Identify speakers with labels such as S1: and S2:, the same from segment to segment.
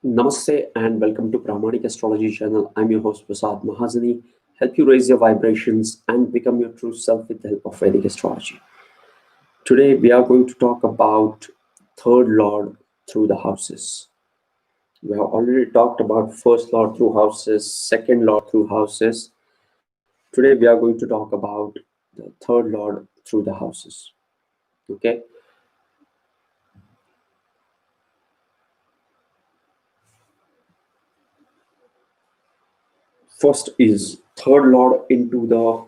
S1: Namaste and welcome to Pramanik Astrology channel. I'm your host Prasad Mahazani. Help you raise your vibrations and become your true self with the help of Vedic astrology. Today we are going to talk about third lord through the houses. We have already talked about first lord through houses, second lord through houses. Today we are going to talk about the third lord through the houses. Okay. First is third lord into the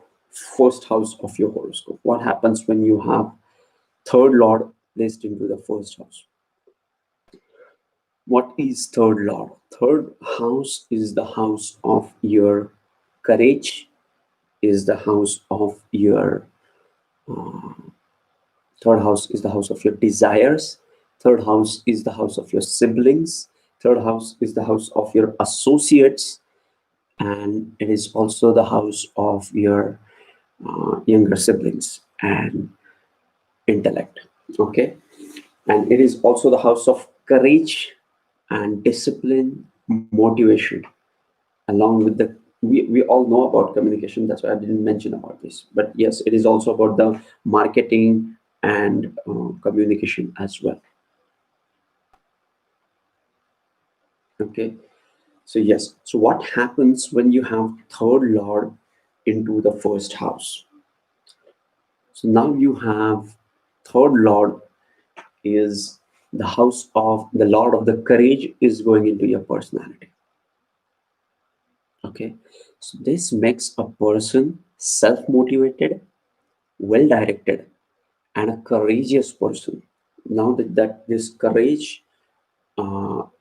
S1: first house of your horoscope. What happens when you have third lord placed into the first house? What is third lord? Third house is the house of your courage, is the house of your third house is the house of your desires. Third house is the house of your siblings. Third house is the house of your associates, and it is also the house of your younger siblings and intellect. Okay, and it is also the house of courage and discipline, motivation, along with the we all know about communication. That's why I didn't mention about this, but yes, it is also about the marketing and communication as well. Okay, so yes, so what happens when you have third lord into the first house? So now you have third lord is the house of the lord of the courage is going into your personality. Okay, so this makes a person self-motivated, well-directed, and a courageous person. Now that this courage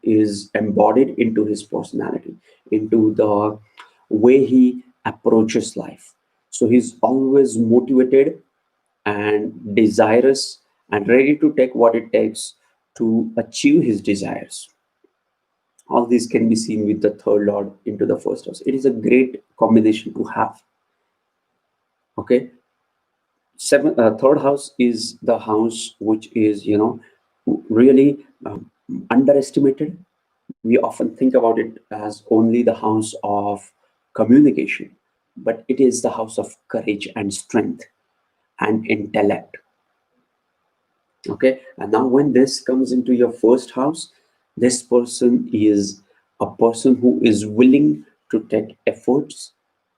S1: is embodied into his personality, into the way he approaches life. So he's always motivated and desirous and ready to take what it takes to achieve his desires. All these can be seen with the third lord into the first house. It is a great combination to have. Okay, third house is the house which is really underestimated. We often think about it as only the house of communication, but it is the house of courage and strength and intellect. Okay, and now when this comes into your first house, this person is a person who is willing to take efforts,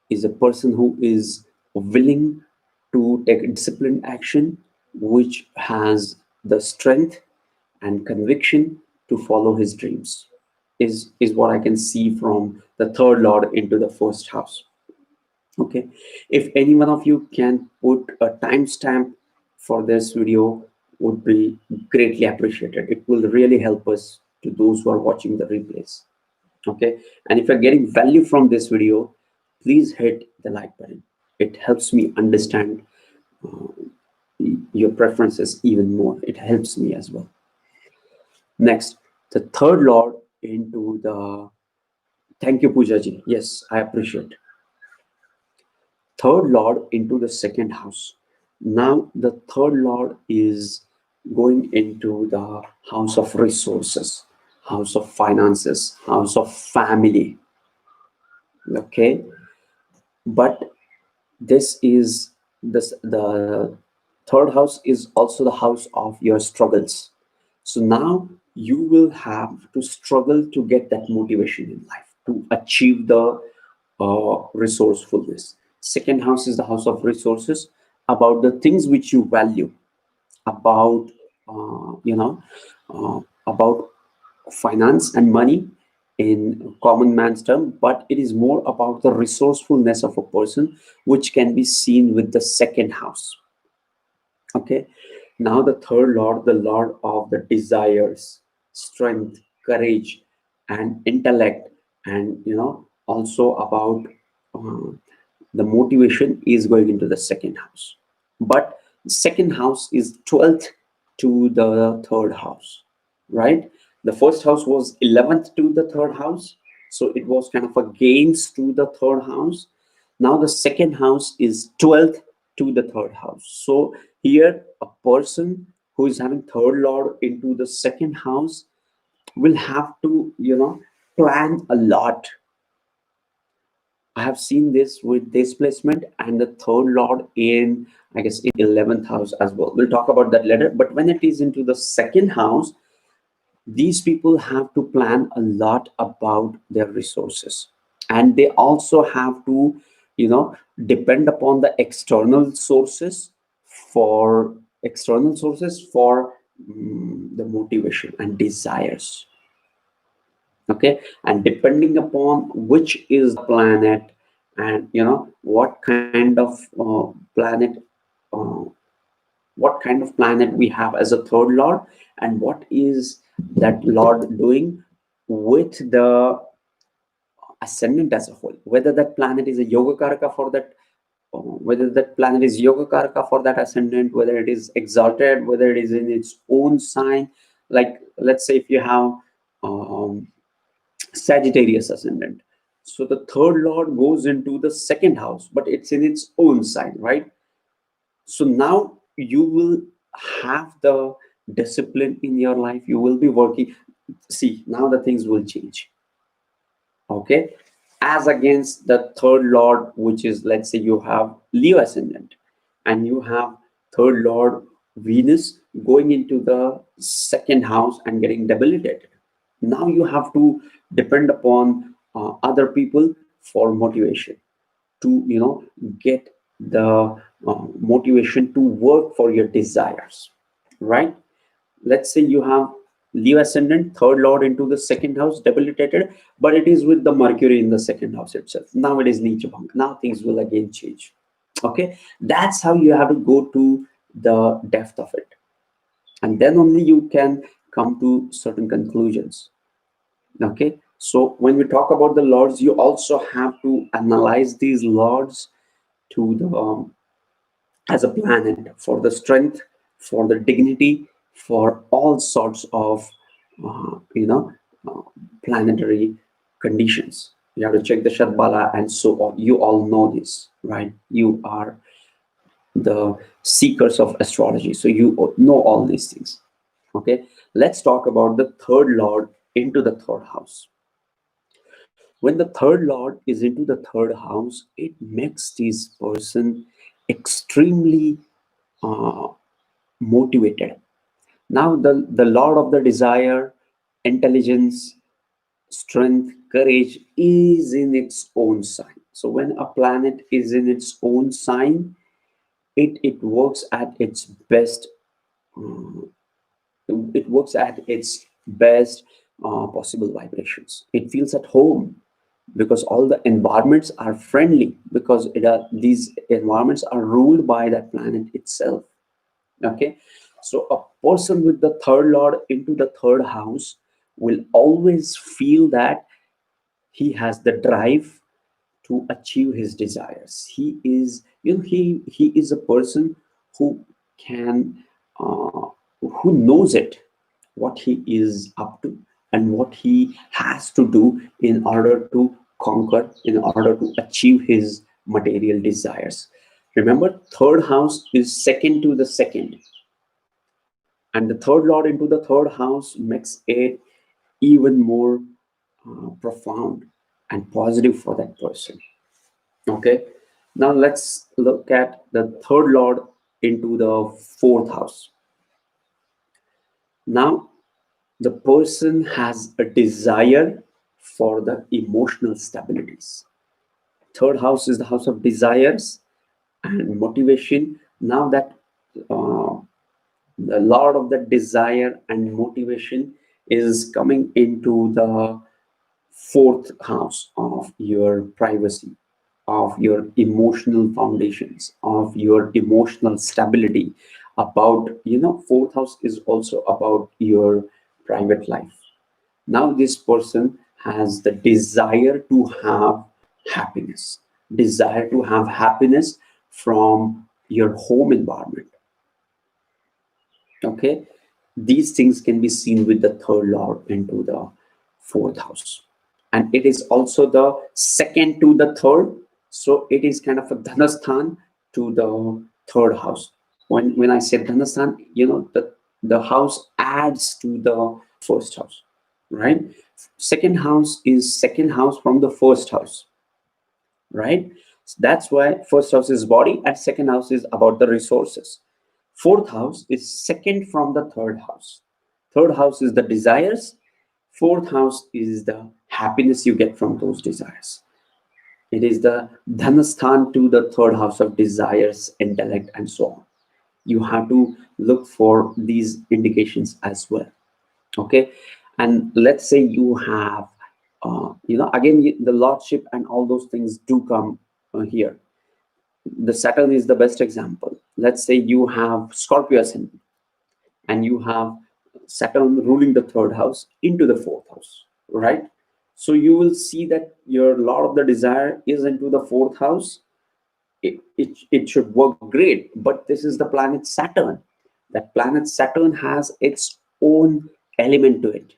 S1: is a person who is willing to take disciplined action, which has the strength and conviction to follow his dreams, is what I can see from the third lord into the first house. Okay, if any one of you can put a timestamp for this video, would be greatly appreciated. It will really help us to those who are watching the replays. Okay, and if you're getting value from this video, please hit the like button. It helps me understand your preferences even more. It helps me as well. Next, the third lord into the, thank you Poojaji, yes, I appreciate. Third lord into the second house. Now the third lord is going into the house of resources, house of finances, house of family. Okay, but this is the third house is also the house of your struggles. So now you will have to struggle to get that motivation in life to achieve the resourcefulness. Second house is the house of resources, about the things which you value, about about finance and money in common man's term, but it is more about the resourcefulness of a person, which can be seen with the second house. Okay, now the third lord, the lord of the desires, strength, courage, and intellect, and also about the motivation is going into the second house. But second house is 12th to the third house, right? The first house was 11th to the third house, so it was kind of a gains to the third house. Now the second house is 12th to the third house. So here a person who is having third lord into the second house will have to, plan a lot. I have seen this with displacement and the third lord in, I guess, in 11th house as well. We'll talk about that later. But when it is into the second house, these people have to plan a lot about their resources, and they also have to, depend upon the external sources for the motivation and desires. Okay, and depending upon which is the planet, and what kind of uh, planet we have as a third lord, and what is that lord doing with the ascendant as a whole, whether that planet is a yoga karaka for that, ascendant, whether it is exalted, whether it is in its own sign. Like, let's say if you have um, Sagittarius ascendant. So the third lord goes into the second house, but it's in its own sign, right? So now you will have the discipline in your life. You will be working. See, now the things will change. Okay. As against the third lord, which is, let's say you have Leo ascendant and you have third lord Venus going into the second house and getting debilitated. Now you have to depend upon other people for motivation to, get the motivation to work for your desires, right? Let's say you have Leo ascendant, third lord into the second house, debilitated, but it is with the Mercury in the second house itself. Now it is Nicha Bhang. Now things will again change. Okay, that's how you have to go to the depth of it, and then only you can come to certain conclusions. Okay, so when we talk about the lords, you also have to analyze these lords to the as a planet for the strength, for the dignity, for all sorts of uh, you know uh, planetary conditions. You have to check the Shadbala and so on. You all know this, right? You are the seekers of astrology, so you know all these things. Okay, let's talk about the third lord into the third house. When the third lord is into the third house, it makes this person extremely uh, motivated. Now the lord of the desire, intelligence, strength, courage is in its own sign. So when a planet is in its own sign, it works at its best. uh, it works at its best possible vibrations. It feels at home because all the environments are friendly, because these environments are ruled by that planet itself. Okay, so a person with the third lord into the third house will always feel that he has the drive to achieve his desires. He is, he is a person who can, who knows it, what he is up to, and what he has to do in order to conquer, in order to achieve his material desires. Remember, third house is second to the second, and the third lord into the third house makes it even more profound and positive for that person. Okay, now let's look at the third lord into the fourth house. Now the person has a desire for the emotional stabilities. Third house is the house of desires and motivation. Now that uh, the lord of the desire and motivation is coming into the fourth house of your privacy, of your emotional foundations, of your emotional stability. About, fourth house is also about your private life. Now this person has the desire to have happiness, desire to have happiness from your home environment. Okay, these things can be seen with the third lord into the fourth house, and it is also the second to the third, so it is kind of a dhanasthan to the third house. When I say dhanasthan, the house adds to the first house. right? Second house is second house from the first house, right? So that's why first house is body and second house is about the resources. Fourth house is second from the third house. Third house is the desires. Fourth house is the happiness you get from those desires. It is the dhanasthan to the third house of desires, intellect, and so on. You have to look for these indications as well. Okay, and let's say you have, again, the lordship and all those things do come here. The Saturn is the best example. Let's say you have Scorpio ascendant and you have Saturn ruling the third house into the fourth house, right? So you will see that your lot of the desire is into the fourth house. It should work great, but this is the planet Saturn. That planet Saturn has its own element to it.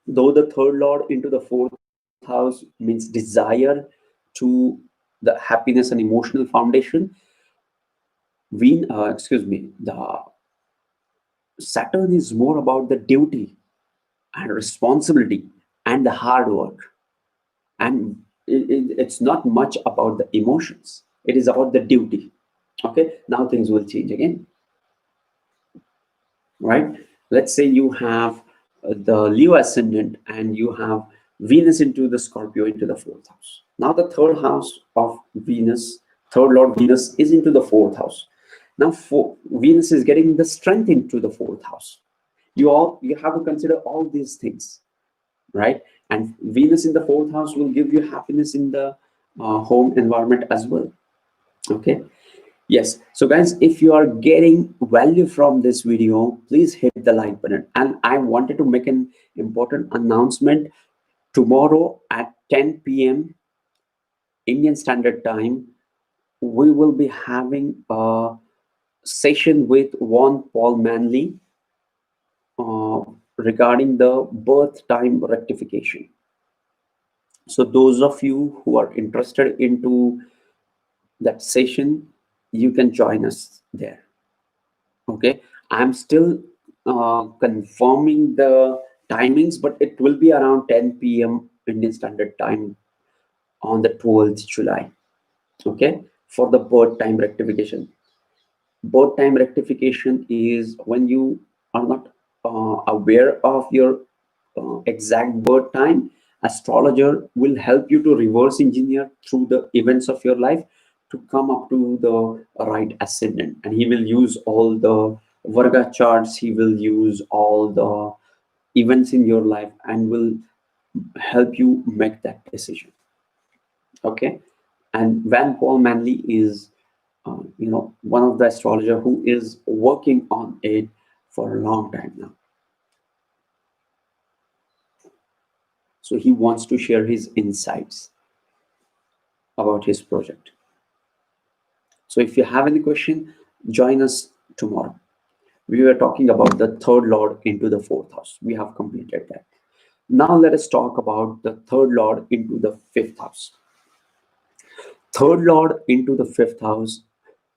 S1: Though the third lord into the fourth house means desire to the happiness and emotional foundation, the Saturn is more about the duty and responsibility and the hard work. And it's not much about the emotions. It is about the duty. Okay, now things will change again, right? Let's say you have the Leo ascendant and you have Venus into the Scorpio into the fourth house. Now the third house of Venus, third lord Venus is into the fourth house. Now Venus is getting the strength into the fourth house. You have to consider all these things, right? And Venus in the fourth house will give you happiness in the home environment as well. Okay. Yes. So guys, if you are getting value from this video, please hit the like button. And I wanted to make an important announcement. Tomorrow at 10 p.m. Indian Standard Time, we will be having a session with one Paul Manley regarding the birth time rectification. So those of you who are interested into that session, you can join us there. Okay, I'm still confirming the timings, but it will be around 10 p.m. Indian Standard Time on the 12th July. Okay, for the birth time rectification. Birth time rectification is when you are not aware of your exact birth time. Astrologer will help you to reverse engineer through the events of your life to come up to the right ascendant, and he will use all the Varga charts, he will use all the events in your life and will help you make that decision. Okay, and Van Paul Manley is one of the astrologer who is working on it for a long time now. So he wants to share his insights about his project. So if you have any question, join us tomorrow. We were talking about the third lord into the fourth house. We have completed that. Now let us talk about the third lord into the fifth house. Third lord into the fifth house.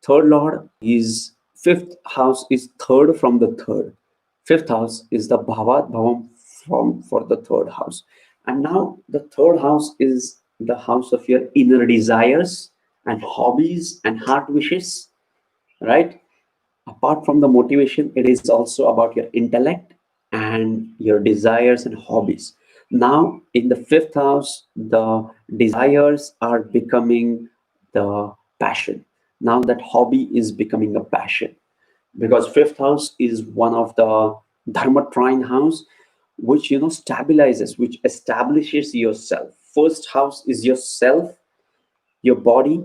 S1: Third lord is fifth house is third from the third. Fifth house is the bhavat bhavam from for the third house. And now the third house is the house of your inner desires and hobbies and heart wishes, right? Apart from the motivation, it is also about your intellect and your desires and hobbies. Now in the fifth house, the desires are becoming the passion. Now that hobby is becoming a passion, because fifth house is one of the dharma trine house, which stabilizes, which establishes yourself. First house is yourself, your body,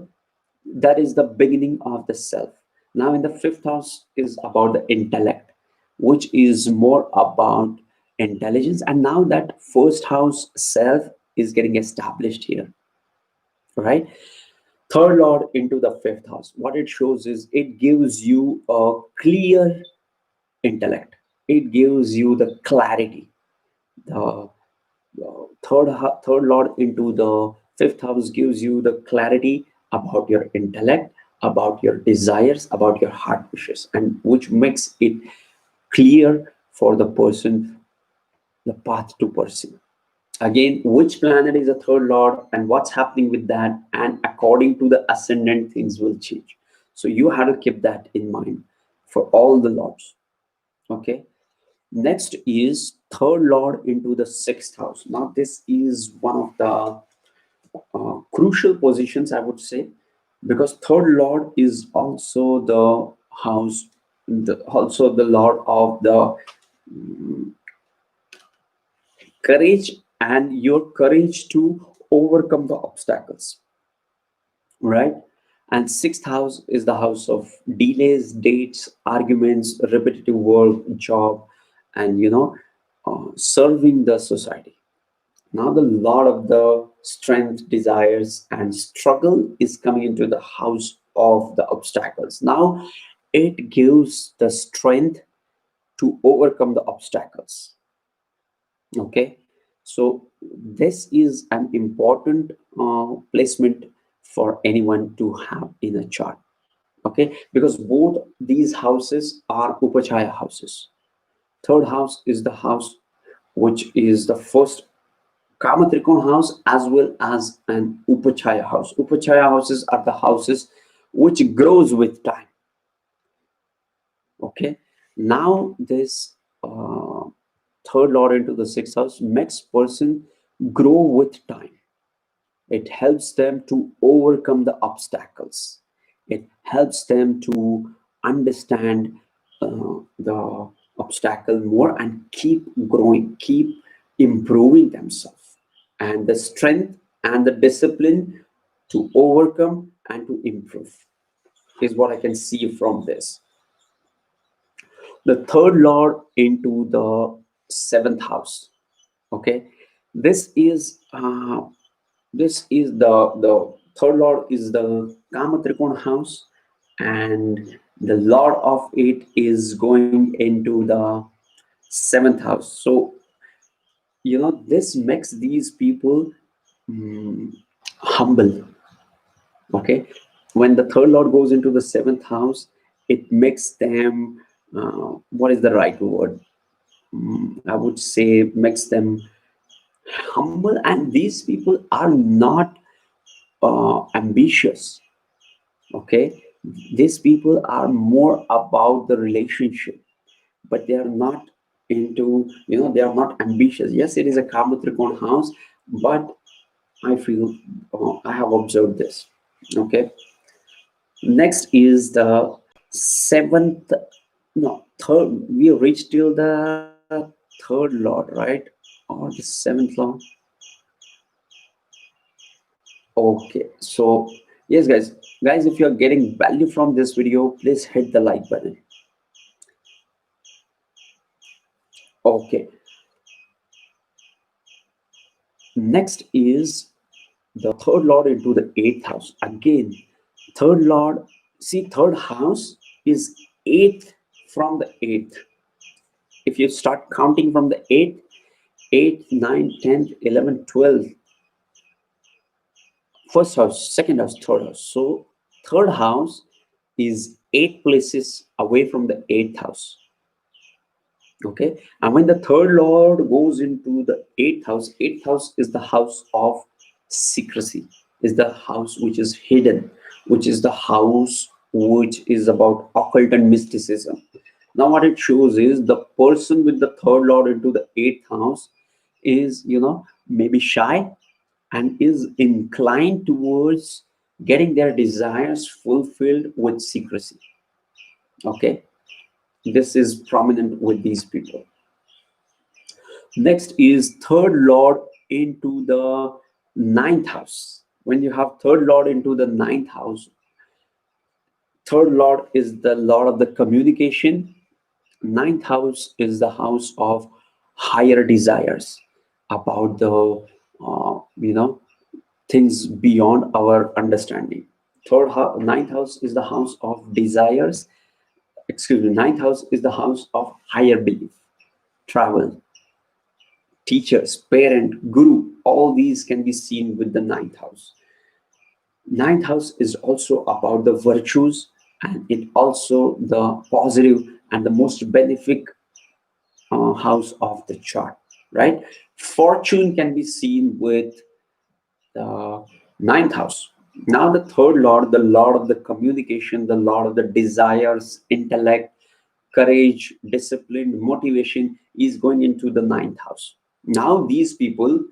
S1: that is the beginning of the self. Now in the fifth house is about the intellect, which is more about intelligence. And now that first house self is getting established here, right? Third lord into the fifth house, what it shows is it gives you a clear intellect, it gives you the clarity. The third lord into the fifth house gives you the clarity about your intellect, about your desires, about your heart wishes, and which makes it clear for the person the path to pursue. Again, which planet is a third lord and what's happening with that, and according to the ascendant, things will change. So you have to keep that in mind for all the lords. Okay. Next is third lord into the sixth house. Now, this is one of the crucial positions, I would say, because third lord is also the house, also the lord of the courage and your courage to overcome the obstacles, right? And sixth house is the house of delays, dates, arguments, repetitive work, job, and serving the society. Now the lot of the strength, desires, and struggle is coming into the house of the obstacles. Now it gives the strength to overcome the obstacles. Okay, so this is an important placement for anyone to have in a chart. Okay, because both these houses are upachaya houses. Third house is the house which is the first Kama Trikon house as well as an Upachaya house. Upachaya houses are the houses which grows with time. Okay. Now this third lord into the sixth house makes person grow with time. It helps them to overcome the obstacles. It helps them to understand the obstacle more and keep growing, keep improving themselves. And the strength and the discipline to overcome and to improve is what I can see from this. The third lord into the seventh house. Okay, this is the third lord is the Kama Trikona house, and the lord of it is going into the seventh house. So this makes these people humble. Okay, when the third lord goes into the seventh house, it makes them what is the right word? I would say makes them humble, and these people are not ambitious. Okay, these people are more about the relationship, but they are not into, they are not ambitious. Yes, it is a Kama Trikon house, but I feel I have observed this. Okay, next is the seventh, no, third. We reached till the third lord, right? Or the seventh lord. Okay, so yes, guys, if you are getting value from this video, please hit the like button. Okay, next is the third lord into the eighth house. Again, third lord, see, third house is eighth from the eighth. If you start counting from the eighth, 9, 10, 11, 12, first house, second house, third house. So third house is 8 places away from the eighth house. Okay, and when the third lord goes into the eighth house is the house of secrecy, is the house which is hidden, which is the house which is about occult and mysticism. Now what it shows is the person with the third lord into the eighth house is maybe shy and is inclined towards getting their desires fulfilled with secrecy. Okay, this is prominent with these people. Next is third lord into the ninth house. When you have third lord into the ninth house, third lord is the lord of the communication. Ninth house is the house of higher desires about the things beyond our understanding. Ninth house is the house of desires. Excuse me. Ninth house is the house of higher belief, travel, teachers, parent, guru, all these can be seen with the ninth house. Ninth house is also about the virtues, and it also the positive and the most benefic house of the chart. right? Fortune can be seen with the ninth house. Now, the third lord, the lord of the communication, the lord of the desires, intellect, courage, discipline, motivation, is going into the ninth house. Now, these people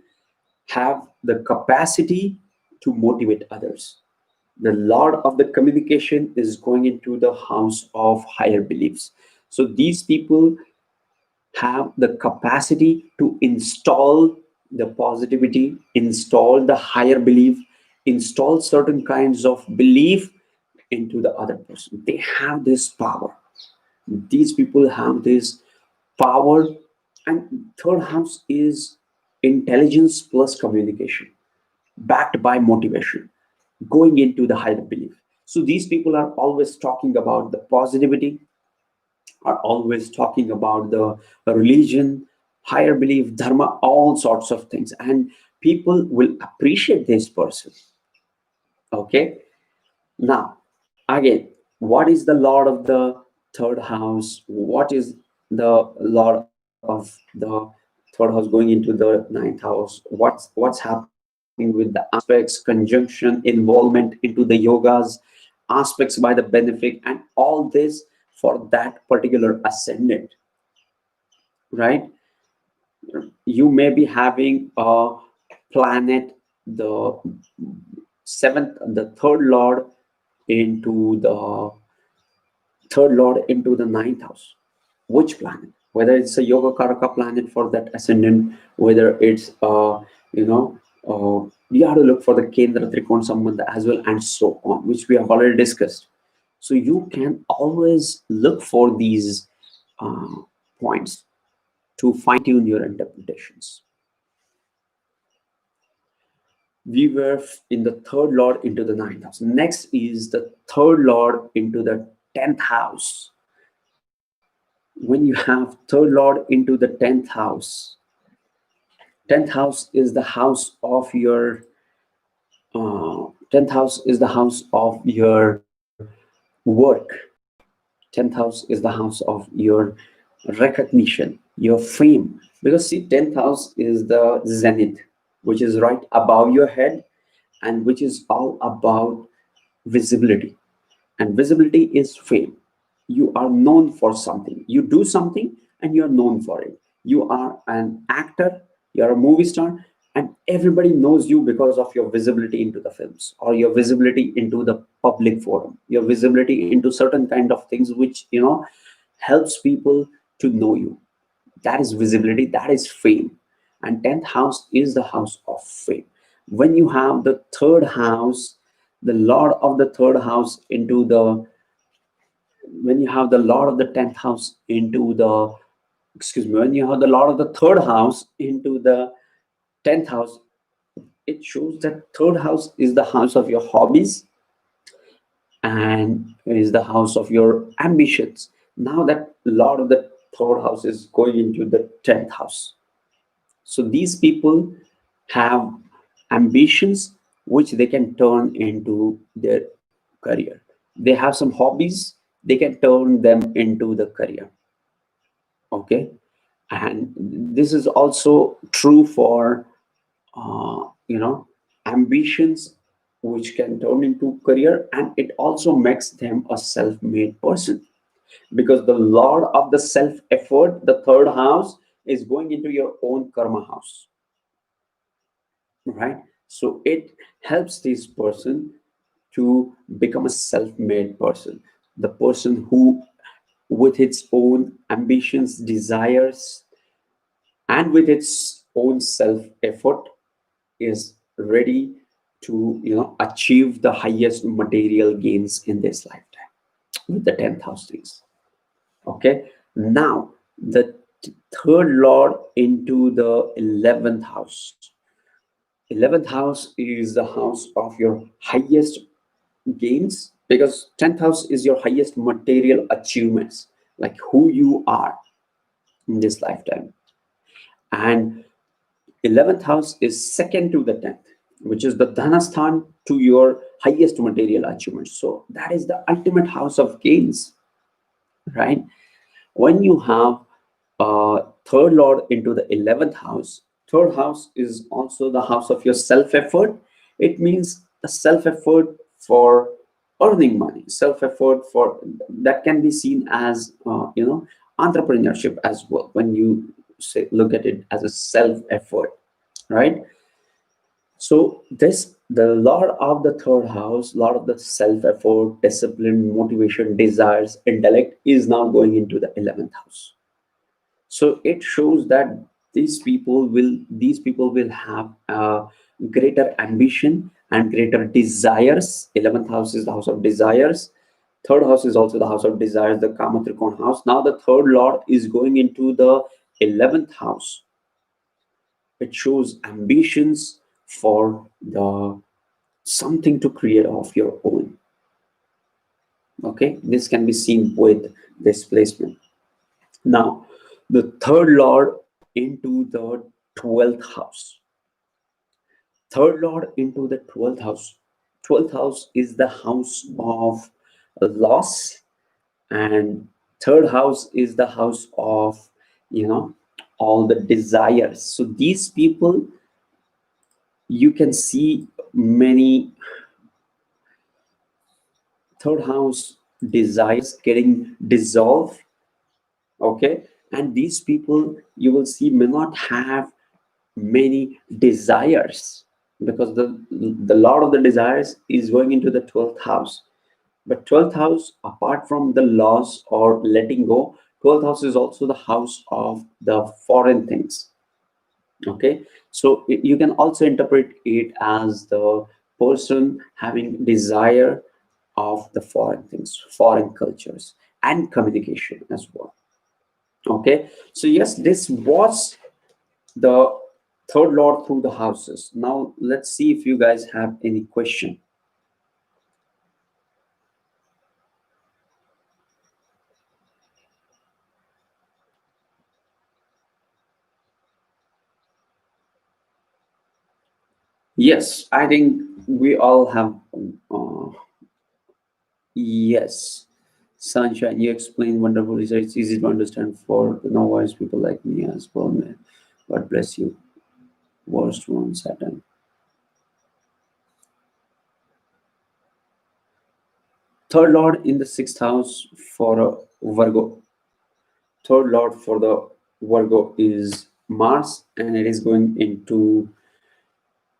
S1: have the capacity to motivate others. The lord of the communication is going into the house of higher beliefs. So, these people have the capacity to install the positivity, install the higher belief, install certain kinds of belief into the other person. They have this power. These people have this power. And third house is intelligence plus communication, backed by motivation, going into the higher belief. So these people are always talking about the positivity, are always talking about the religion, higher belief, dharma, all sorts of things. And people will appreciate this person. Okay. Now, again, what is the Lord of the third house? What is the Lord of the third house going into the ninth house? What's happening with the aspects, conjunction, involvement into the yogas, aspects by the benefic, and all this for that particular ascendant, right? You may be having a planet, the seventh, the third lord into the ninth house. Which planet? Whether it's a yoga karaka planet for that ascendant, whether it's you have to look for the kendra trikon sambandha as well, and so on, which we have already discussed. So you can always look for these uh, points to fine tune your interpretations. We were in the third lord into the ninth house. Next is the third lord into the 10th house. When you have third lord into the 10th house is the house of your 10th house is the house of your work. 10th house is the house of your recognition, your fame. Because see, 10th house is the zenith, which is right above your head, and which is all about visibility. And visibility is fame. You are known for something. You do something and you are known for it. You are an actor, you are a movie star, and everybody knows you because of your visibility into the films, or your visibility into the public forum, your visibility into certain kind of things which helps people to know you. That is visibility, that is fame. And 10th house is the house of fame. When you have the third house, the lord of the third house into the when you have the lord of the 10th house into the excuse me when you have the lord of the third house into the 10th house, it shows that third house is the house of your hobbies and is the house of your ambitions. Now that lord of the third house is going into the 10th house. So these people have ambitions which they can turn into their career. They have some hobbies, they can turn them into the career. Okay. And this is also true for ambitions which can turn into career, and it also makes them a self-made person, because the lord of the self effort, the third house, is going into your own karma house, right? So it helps this person to become a self-made person, the person who, with its own ambitions, desires, and with its own self effort, is ready to achieve the highest material gains in this lifetime with the 10th house things. Okay. Now the third lord into the 11th house. 11th house is the house of your highest gains, because 10th house is your highest material achievements, like who you are in this lifetime. And 11th house is second to the 10th, which is the dhanasthan, to your highest material achievements. So that is the ultimate house of gains, right? When you have third lord into the 11th house. Third house is also the house of your self effort. It means the self effort for earning money, self effort for that can be seen as entrepreneurship as well, when you say look at it as a self effort, right? So this, the lord of the third house, lord of the self effort, discipline, motivation, desires, intellect, is now going into the 11th house. So it shows that these people will have greater ambition and greater desires. 11th house is the house of desires. Third house is also the house of desires, the Kama Trikona house. Now the third lord is going into the 11th house. It shows ambitions for the something to create of your own. Okay, this can be seen with this placement. Now, the third lord into the 12th house. Third lord into the 12th house. 12th house is the house of loss, and third house is the house of, you know, all the desires. So these people, you can see many third house desires getting dissolved. Okay, and these people you will see may not have many desires, because the lord of the desires is going into the 12th house. But 12th house, apart from the loss or letting go, 12th house is also the house of the foreign things. Okay, so you can also interpret it as the person having desire of the foreign things, foreign cultures, and communication as well. Okay, so yes, this was the third lord through the houses. Now let's see if you guys have any question. Yes, I think we all have. Uh, yes, Sunshine, you explain wonderfully, so it's easy to understand for the novice people like me as well, man. God bless you. Worst one, Saturn. Third lord in the sixth house for Virgo. Third lord for the Virgo is Mars, and it is going into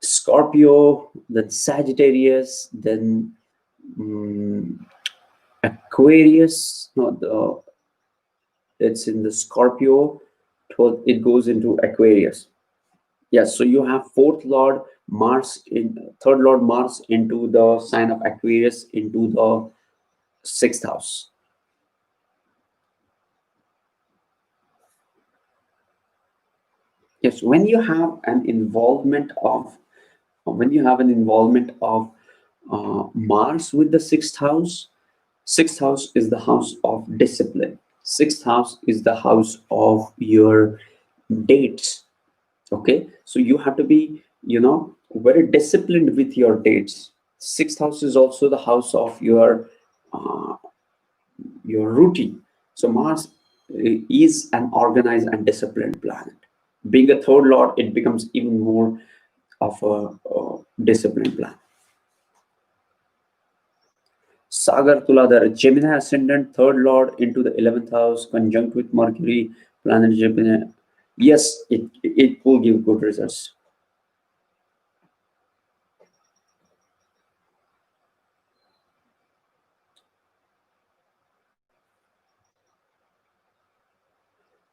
S1: Scorpio, then Sagittarius, then Aquarius. No, it's in the Scorpio. It goes into Aquarius. Yes, so you have fourth lord Mars in third lord Mars into the sign of Aquarius into the sixth house. Yes, when you have an involvement of Mars with the sixth house. Sixth house is the house of discipline. Sixth house is the house of your dates. Okay, so you have to be, very disciplined with your dates. Sixth house is also the house of uh, your routine. So Mars is an organized and disciplined planet. Being a third lord, it becomes even more of a disciplined planet. Sagar Tuladhar, Gemini ascendant, third lord into the 11th house, conjunct with Mercury, planet Gemini. Yes, it will give good results.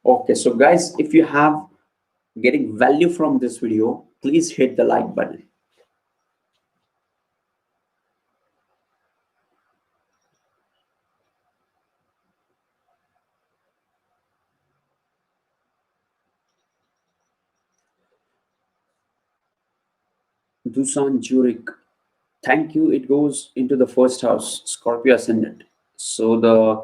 S1: Okay, so guys, if you have getting value from this video, please hit the like button. Dusan Jurek, thank you. It goes into the first house, Scorpio ascendant. So the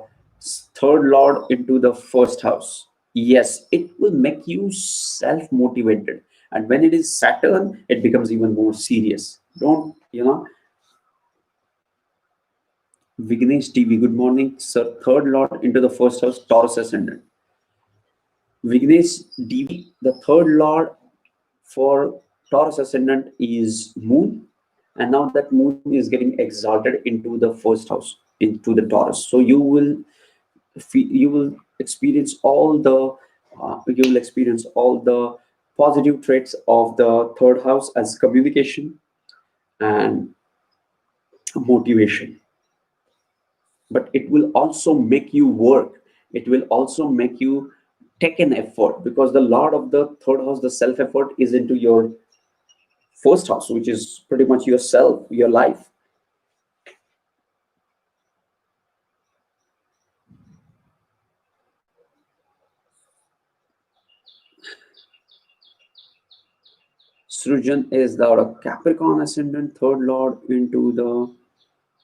S1: third lord into the first house. Yes, it will make you self motivated. And when it is Saturn, it becomes even more serious. Don't, Vignesh TV, good morning, sir. Third lord into the first house, Taurus ascendant. Vignesh DV, the third lord for Taurus ascendant is Moon, and now that Moon is getting exalted into the first house, into the Taurus. So you will experience all the positive traits of the third house as communication and motivation. But it will also make you work. It will also make you take an effort, because the lord of the third house, the self effort, is into your first house, which is pretty much yourself, your life. Srujan is the Capricorn ascendant, third lord into the,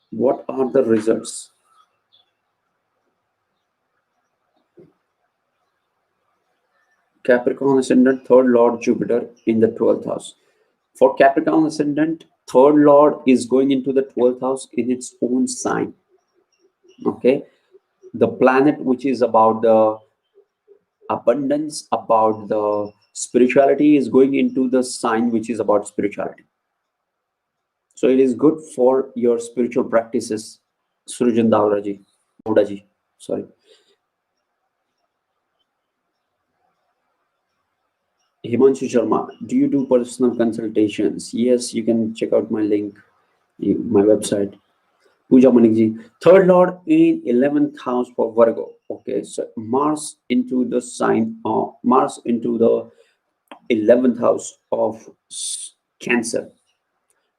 S1: what are the results? Capricorn ascendant, third lord Jupiter in the 12th house. For Capricorn ascendant, third lord is going into the 12th house in its own sign. Okay, the planet which is about the abundance, about the spirituality, is going into the sign which is about spirituality. So it is good for your spiritual practices. Srujan Daudaji, sorry. Himanshu Sharma, do you do personal consultations? Yes, you can check out my link, my website. Pooja Manikji, third lord in 11th house for Virgo. Okay, so Mars into the 11th house of Cancer.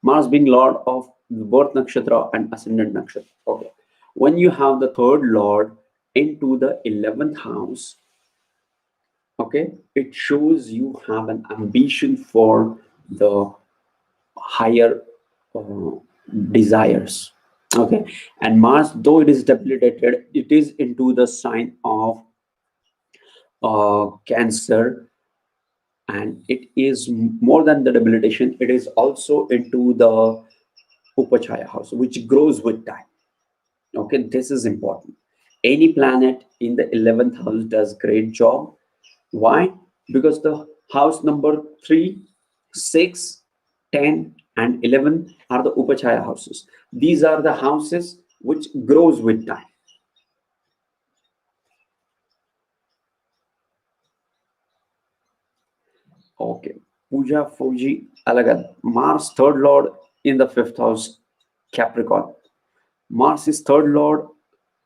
S1: Mars being lord of the birth nakshatra and ascendant nakshatra. Okay, when you have the third lord into the 11th house, okay, it shows you have an ambition for the higher uh, desires. Okay, and Mars, though it is debilitated, it is into the sign of Cancer, and it is more than the debilitation, it is also into the Upachaya house, which grows with time. Okay, this is important. Any planet in the 11th house does great job. Why? Because the house number 3, 6, 10, and 11 are the Upachaya houses. These are the houses which grows with time. Okay. Puja Fuji Alagad. Mars, third lord in the 5th house, Capricorn. Mars is third lord.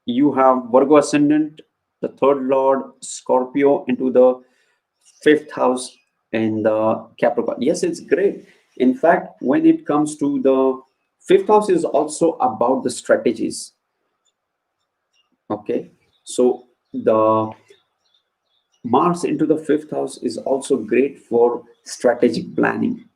S1: You have Virgo ascendant, the third lord, Scorpio into the 5th house in the Capricorn. Yes, it's great. In fact, when it comes to the 5th house, is also about the strategies. Okay. So the Mars into the 5th house is also great for strategic planning.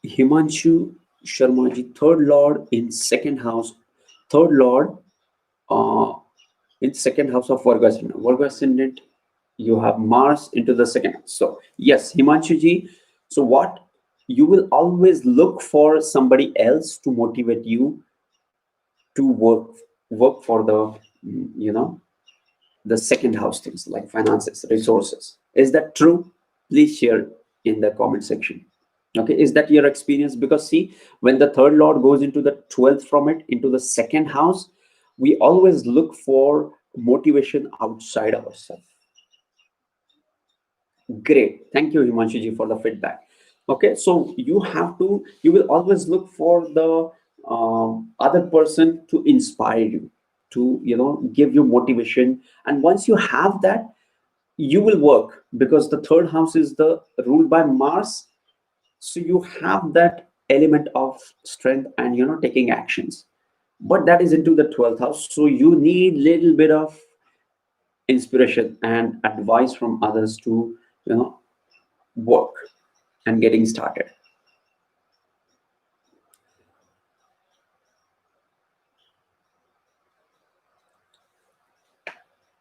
S1: Himanshu Sharmaji, third lord in second house, third lord uh, in second house of Virgo ascendant. Virgo ascendant, you have Mars into the second house. So yes, Himanshu ji. So what you will always look for somebody else to motivate you to work for the the second house things like finances, resources. Is that true? Please share in the comment section. Okay, is that your experience? Because see, when the third lord goes into the 12th from it into the second house, we always look for motivation outside ourselves. Great, thank you Himanshu ji for the feedback. Okay, so you will always look for the other person to inspire you, to give you motivation, and once you have that, you will work, because the third house is the ruled by Mars. So you have that element of strength and taking actions, but that is into the 12th house, so you need little bit of inspiration and advice from others to work and getting started.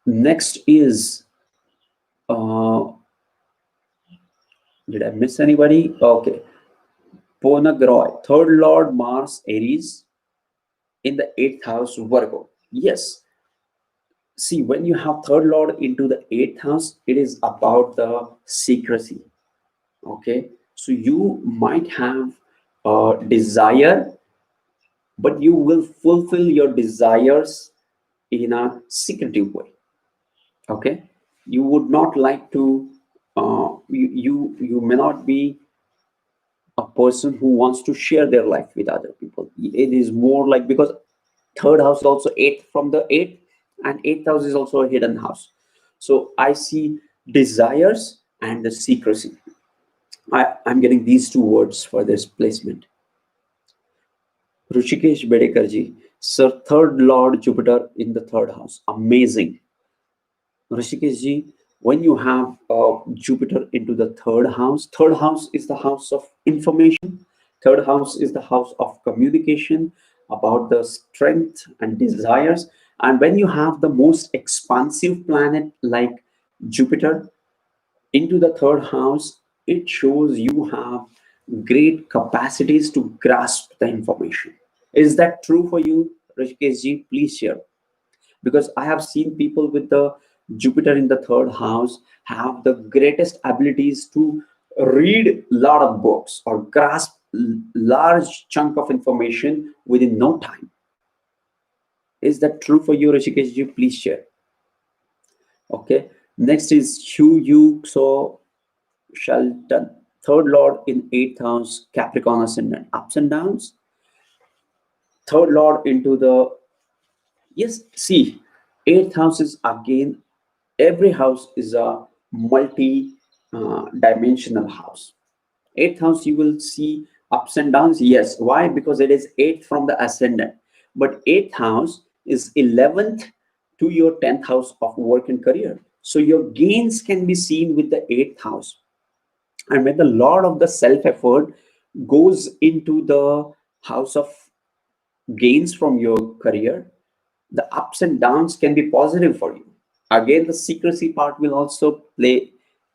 S1: Next is did I miss anybody? Okay, Ponagroy, third lord Mars Aries, in the 8th house Virgo. Yes, see, when you have third lord into the 8th house, it is about the secrecy. Okay, so you might have a desire, but you will fulfill your desires in a secretive way. Okay, you would not like to you may not be a person who wants to share their life with other people. It is more like, because third house is also eighth from the eighth, and 8th house is also a hidden house. So I see desires and the secrecy. I'm getting these two words for this placement. Rushikesh Bedekarji, sir, third lord Jupiter in the third house, amazing. Rishikesh ji, when you have Jupiter into the third house is the house of information. Third house is the house of communication, about the strength and desires. And when you have the most expansive planet like Jupiter into the third house, it shows you have great capacities to grasp the information. Is that true for you, Rishikesh ji? Please share, because I have seen people with the Jupiter in the third house have the greatest abilities to read a lot of books or grasp large chunk of information within no time. Is that true for you, Rishikesh? You please share. Okay. Next is Hugh Yu So Shelton, third lord in 8th house, Capricorn ascendant. Ups and downs. Third lord into the, yes. See, 8th house is again, every house is a multi dimensional house. 8th house, you will see ups and downs. Yes, why? Because it is 8th from the ascendant, but 8th house is 11th to your 10th house of work and career, so your gains can be seen with the 8th house. And when the lord of the self effort goes into the house of gains from your career, the ups and downs can be positive for you. Again, the secrecy part will also play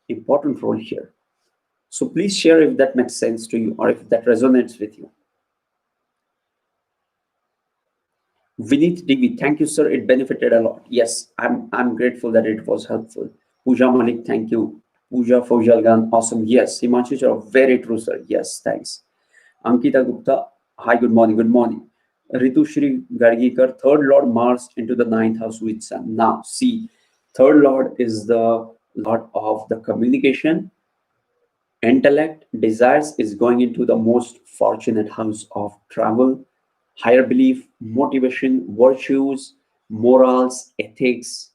S1: important role here. So please share if that makes sense to you or if that resonates with you. Vineet Digvi, thank you, sir. It benefited a lot. Yes, I'm grateful that it was helpful. Pooja Malik, thank you. Pooja Faujalgan, awesome. Yes, Himanshu, sir, very true, sir. Yes, thanks. Ankita Gupta, hi, good morning, good morning. Ritu Shri Gargikar, third Lord Mars into the ninth house with Sun. Now, see, third Lord is the Lord of the communication, intellect, desires, is going into the most fortunate house of travel, higher belief, motivation, virtues, morals, ethics.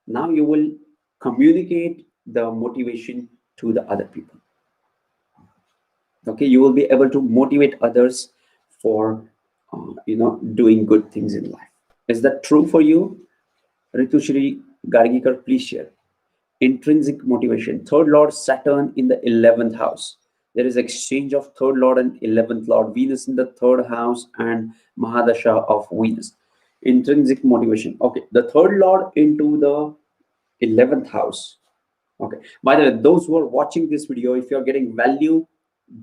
S1: Now you will communicate the motivation to the other people. Okay, you will be able to motivate others for doing good things in life. Is that true for you, Ritushri Gargikar? Please share. Intrinsic motivation. Third lord Saturn in the 11th house. There is exchange of third lord and 11th lord. Venus in the third house and Mahadasha of Venus. Intrinsic motivation. Okay, the third lord into the 11th house. Okay, by the way, those who are watching this video, if you're getting value,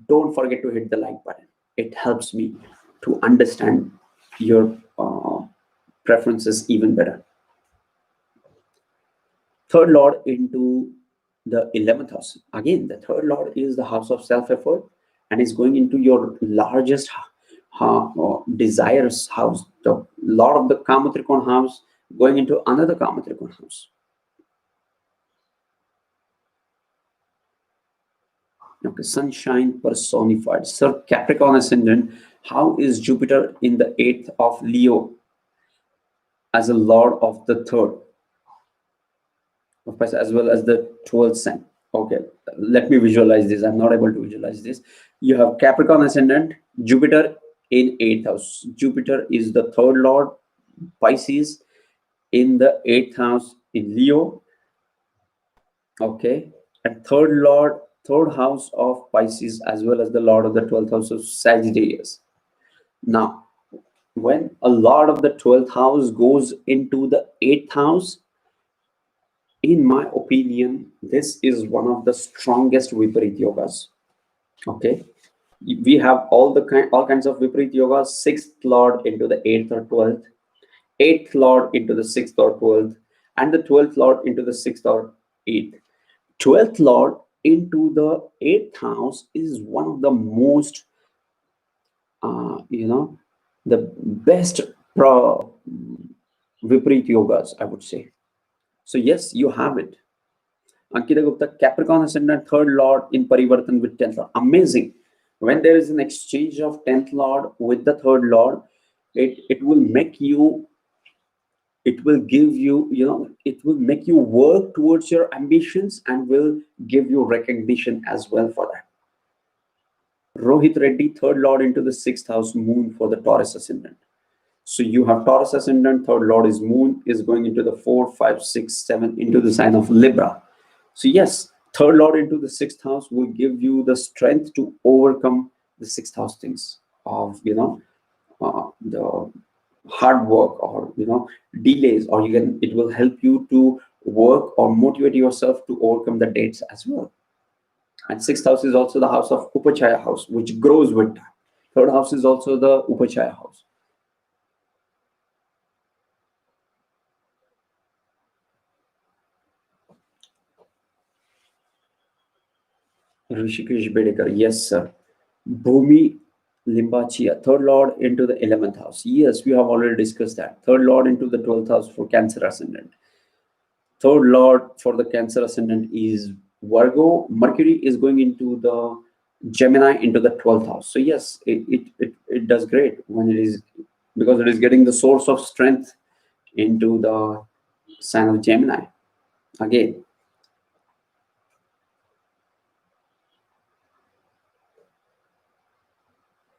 S1: don't forget to hit the like button. It helps me to understand your preferences even better. Third lord into the 11th house. Again, the third lord is the house of self effort and is going into your largest desires house, the lord of the Kamatrikon house, going into another Kamatrikon house. Okay, sunshine personified. Sir, Capricorn ascendant, how is Jupiter in the 8th of Leo as a lord of the third? Of course, as well as the 12th sign. Okay, let me visualize this. I'm not able to visualize this. You have Capricorn ascendant, Jupiter in 8th house. Jupiter is the third lord, Pisces in the 8th house in Leo. Okay, and third house of Pisces, as well as the lord of the 12th house of Sagittarius. Now, when a lord of the 12th house goes into the 8th house, in my opinion, this is one of the strongest Viparit yogas. Okay, We have all kinds of Viparit yogas, sixth lord into the eighth or 12th, eighth lord into the sixth or 12th, and the 12th lord into the sixth or eighth. 12th lord into the eighth house is one of the most, you know, the best Viparit yogas, I would say. So yes, you have it. Ankita Gupta, Capricorn ascendant, third lord in Parivartan with 10th lord. Amazing. When there is an exchange of 10th lord with the third lord, it will make you, it will give you, it will make you work towards your ambitions and will give you recognition as well for that. Rohit Reddy, third lord into the sixth house, moon for the Taurus ascendant. So you have Taurus ascendant, third lord is moon, is going into the 4, 5, 6, 7 into the sign of Libra. So yes, third lord into the sixth house will give you the strength to overcome the sixth house things of, the hard work or, delays, or it will help you to work or motivate yourself to overcome the dates as well. And sixth house is also the house of Upachaya house, which grows with time. Third house is also the Upachaya house. Rishikesh Bedekar, yes, sir. Bhumi Limbachia, third lord into the 11th house. Yes, we have already discussed that. Third lord into the 12th house for Cancer ascendant. Third lord for the Cancer ascendant is Virgo. Mercury is going into the Gemini into the 12th house. So yes, it does great when it is, because it is getting the source of strength into the sign of Gemini. Again,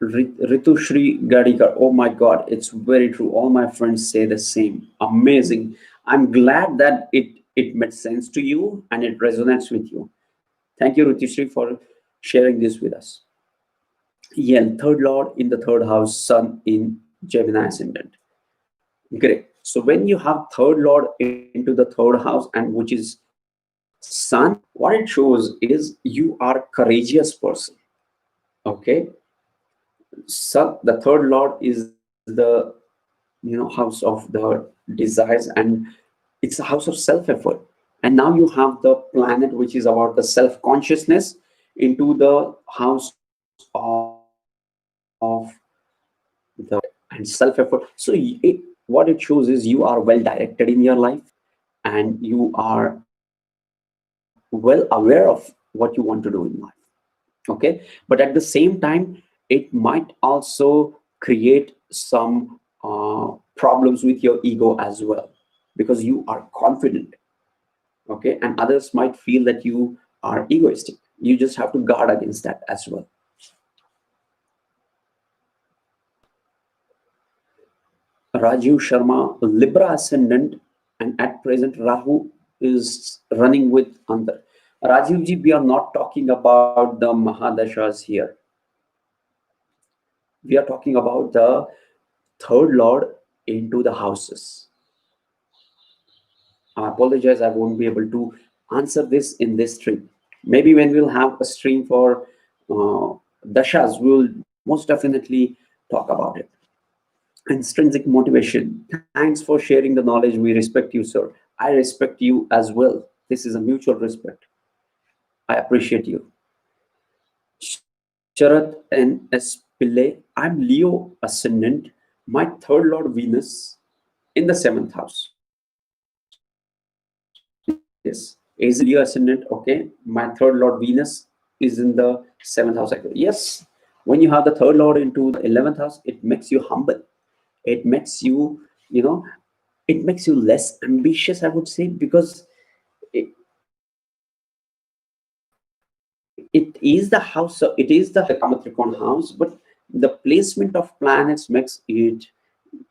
S1: Ritushri Gadikar. Oh my God, it's very true. All my friends say the same. Amazing. I'm glad that it made sense to you and it resonates with you. Thank you, Ritushri, for sharing this with us. Yeah, third lord in the third house, sun in Gemini ascendant. Great. So when you have third lord into the third house, and which is sun, what it shows is you are a courageous person. Okay. Sun, the third lord is the, house of the desires, and it's a house of self-effort. And now you have the planet which is about the self-consciousness into the house of the and self-effort. So what it shows is you are well directed in your life, and you are well aware of what you want to do in life. Okay, but at the same time, it might also create some problems with your ego as well, because you are confident. Okay, and others might feel that you are egoistic. You just have to guard against that as well. Rajiv Sharma, Libra ascendant, and at present Rahu is running with Antar. Rajiv ji, we are not talking about the Mahadashas here. We are talking about the third lord into the houses. I apologize, I won't be able to answer this in this stream. Maybe when we'll have a stream for dashas, we'll most definitely talk about it. Intrinsic motivation. Thanks for sharing the knowledge. We respect you, sir. I respect you as well. This is a mutual respect. I appreciate you. Sharat N. S. Pillai. I'm Leo ascendant. My third lord Venus in the seventh house. Yes. Is Leo ascendant. Okay. My third lord Venus is in the seventh house. Yes. When you have the third lord into the 11th house, it makes you humble. It makes you, it makes you less ambitious, I would say, because it, it is the house, it is the Kamatrikon house, but the placement of planets makes it,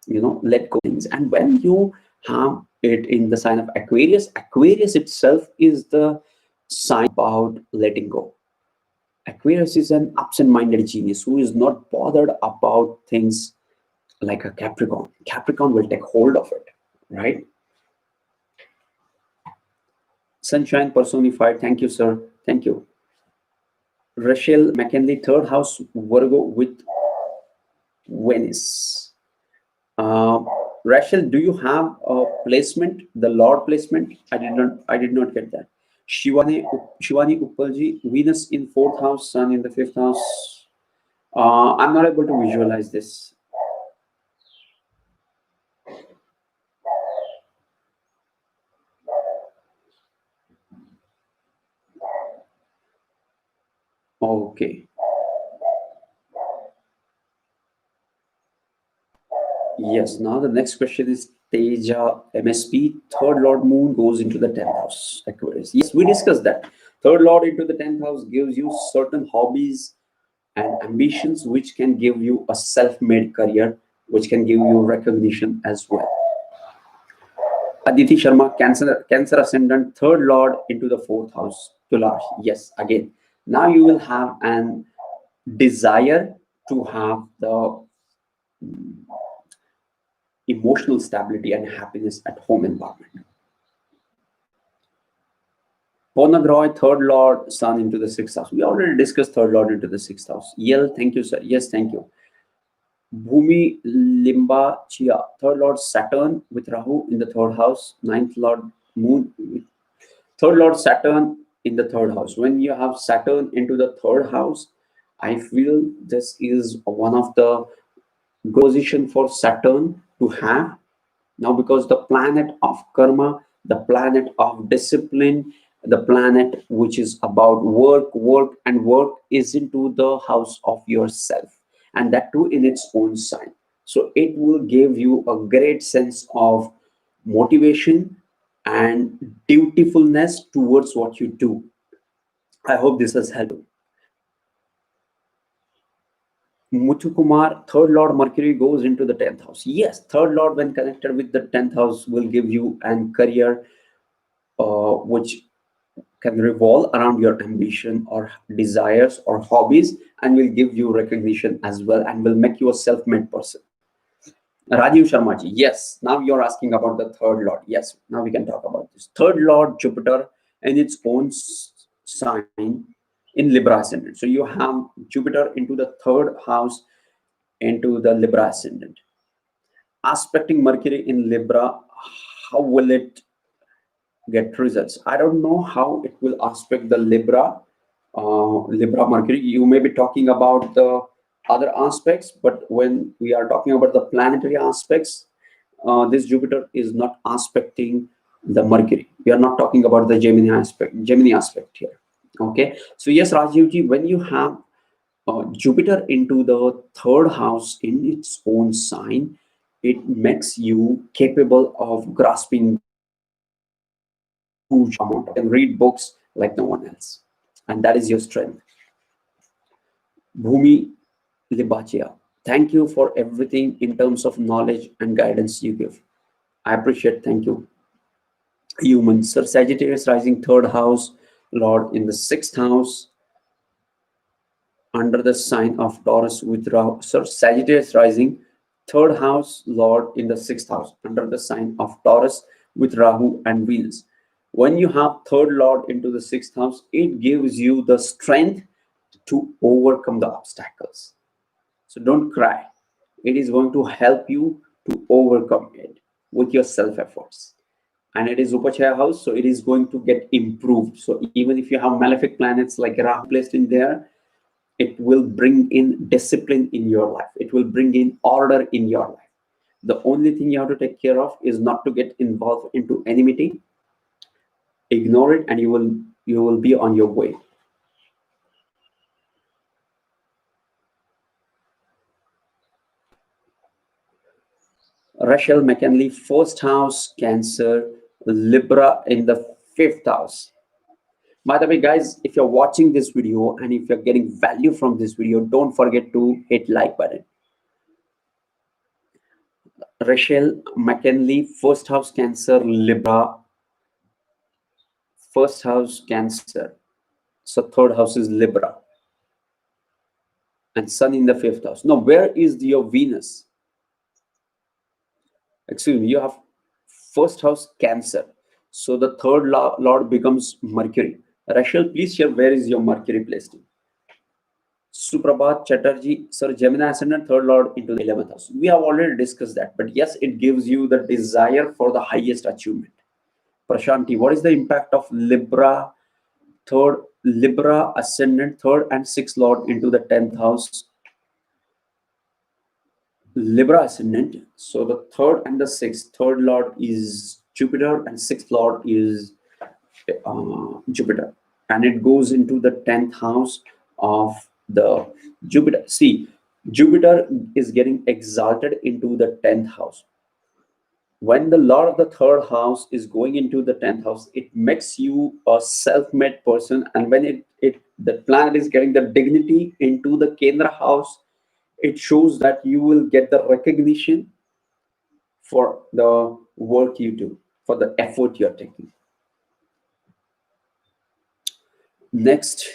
S1: let go things. And when you have it in the sign of Aquarius, Aquarius itself is the sign about letting go. Aquarius is an absent-minded genius who is not bothered about things like a Capricorn. Capricorn will take hold of it, right? Sunshine personified. Thank you, sir. Thank you. Rachel McKinley, third house, Virgo with Venus. Uh, Rachel, do you have a placement, the Lord placement? I did not get that. Shivani Uppalji, Venus in fourth house, Sun in the fifth house. I'm not able to visualize this. Okay. Yes. Now the next question is Teja MSP. Third Lord Moon goes into the 10th house, Aquarius. Yes, we discussed that. Third Lord into the 10th house gives you certain hobbies and ambitions, which can give you a self-made career, which can give you recognition as well. Aditi Sharma, Cancer Ascendant, third Lord into the fourth house, Tular. Yes, again. Now you will have an desire to have the emotional stability and happiness at home environment. Ponagroy, third Lord, Sun into the sixth house. We already discussed third Lord into the sixth house. Yel, thank you, sir. Yes, thank you. Bhumi Limba Chia, third Lord Saturn with Rahu in the third house, ninth Lord Moon, third Lord Saturn in the third house. When you have Saturn into the third house, I feel this is one of the good position for Saturn to have now, because the planet of karma, the planet of discipline, the planet which is about work and work is into the house of yourself, and that too in its own sign. So it will give you a great sense of motivation and dutifulness towards what you do. I hope this has helped. Muthu Kumar, third Lord Mercury goes into the 10th house. Yes, third Lord, when connected with the 10th house, will give you an career which can revolve around your ambition or desires or hobbies, and will give you recognition as well, and will make you a self-made person. Rajiv Sharmaji, yes, now you're asking about the third Lord. Yes, now we can talk about this. Third Lord Jupiter in its own sign in Libra ascendant. So you have Jupiter into the third house into the Libra ascendant. Aspecting Mercury in Libra, how will it get results? I don't know how it will aspect the Libra Mercury. You may be talking about the other aspects, but when we are talking about the planetary aspects, this Jupiter is not aspecting the Mercury. We are not talking about the Gemini aspect here. Okay, so yes, Rajivji, when you have Jupiter into the third house in its own sign, it makes you capable of grasping huge amount and read books like no one else, and that is your strength. Bhumi Libachia, thank you for everything in terms of knowledge and guidance you give. I appreciate. Thank you. Human Sir, Sagittarius rising third house, Lord in the sixth house, under the sign of Taurus with Rahu. Sir, Sagittarius rising third house, Lord in the sixth house, under the sign of Taurus with Rahu and Venus. When you have third Lord into the sixth house, it gives you the strength to overcome the obstacles. So don't cry. It is going to help you to overcome it with your self efforts. And it is Upachaya house, so it is going to get improved. So even if you have malefic planets like Rahu placed in there, it will bring in discipline in your life. It will bring in order in your life. The only thing you have to take care of is not to get involved into enmity. Ignore it, and you will be on your way. Rachel McKinley, first house, Cancer, Libra in the fifth house. By the way, guys, if you're watching this video and if you're getting value from this video, don't forget to hit like button. Rachel McKinley, first house, Cancer, Libra, first house, Cancer. So third house is Libra. And Sun in the fifth house. Now, where is your Venus? Excuse me, you have first house, Cancer. So the third lord becomes Mercury. Rachel, please share where is your Mercury placed in. Suprabhat Chatterjee, sir, Gemini ascendant, third lord into the 11th house. We have already discussed that, but yes, it gives you the desire for the highest achievement. Prashanti, what is the impact of Libra ascendant, third and sixth lord into the 10th house? Libra ascendant. So the third and the sixth, third lord is Jupiter and sixth lord is Jupiter, and it goes into the 10th house of the Jupiter. See, Jupiter is getting exalted into the 10th house. When the lord of the third house is going into the 10th house, it makes you a self-made person. And when the planet is getting the dignity into the Kendra house, it shows that you will get the recognition for the work you do, for the effort you're taking. Next,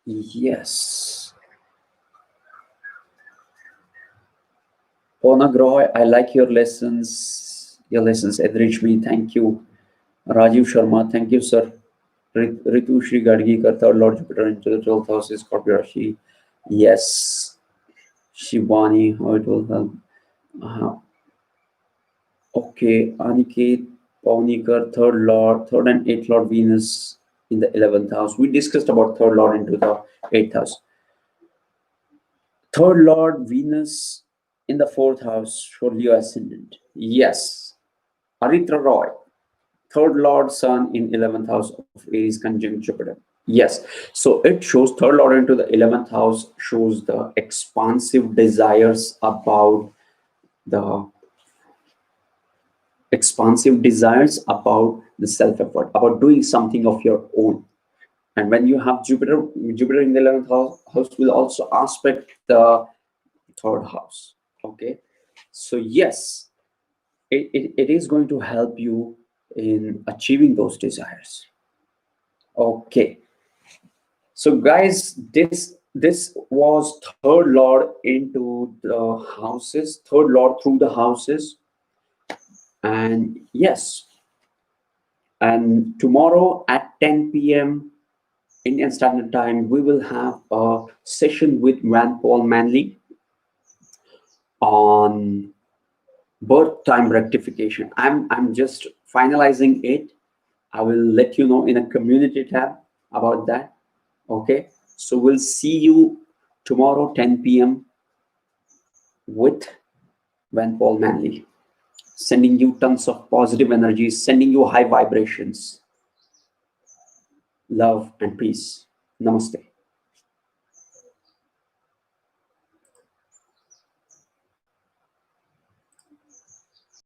S1: yes. Ponagroy, I like your lessons. Your lessons enrich me. Thank you. Rajiv Sharma, thank you, sir. Ritu Shri Gadgikar, third Lord Jupiter into the 12th house is Scorpio Rashi. Yes. Shivani, how it will help. Okay, Aniket Paunikar, third and eighth Lord Venus in the 11th house. We discussed about third Lord into the 8th house. Third Lord Venus in the 4th house for Leo ascendant. Yes. Aritra Roy, third Lord Sun in 11th house of Aries conjunct Jupiter. Yes. So it shows third Lord into the 11th house shows the expansive desires about the self-effort, about doing something of your own. And when you have Jupiter in the 11th house will also aspect the third house. Okay. So yes, it is going to help you in achieving those desires. Okay. So guys, this was third lord into the houses, third lord through the houses. And yes, and tomorrow at 10 p.m. Indian Standard Time, we will have a session with Rand Paul Manley on birth time rectification. I'm just finalizing it. I will let you know in a community tab about that. Okay, so we'll see you tomorrow 10 p.m. with Van Paul Manley, sending you tons of positive energy, sending you high vibrations, love and peace. Namaste.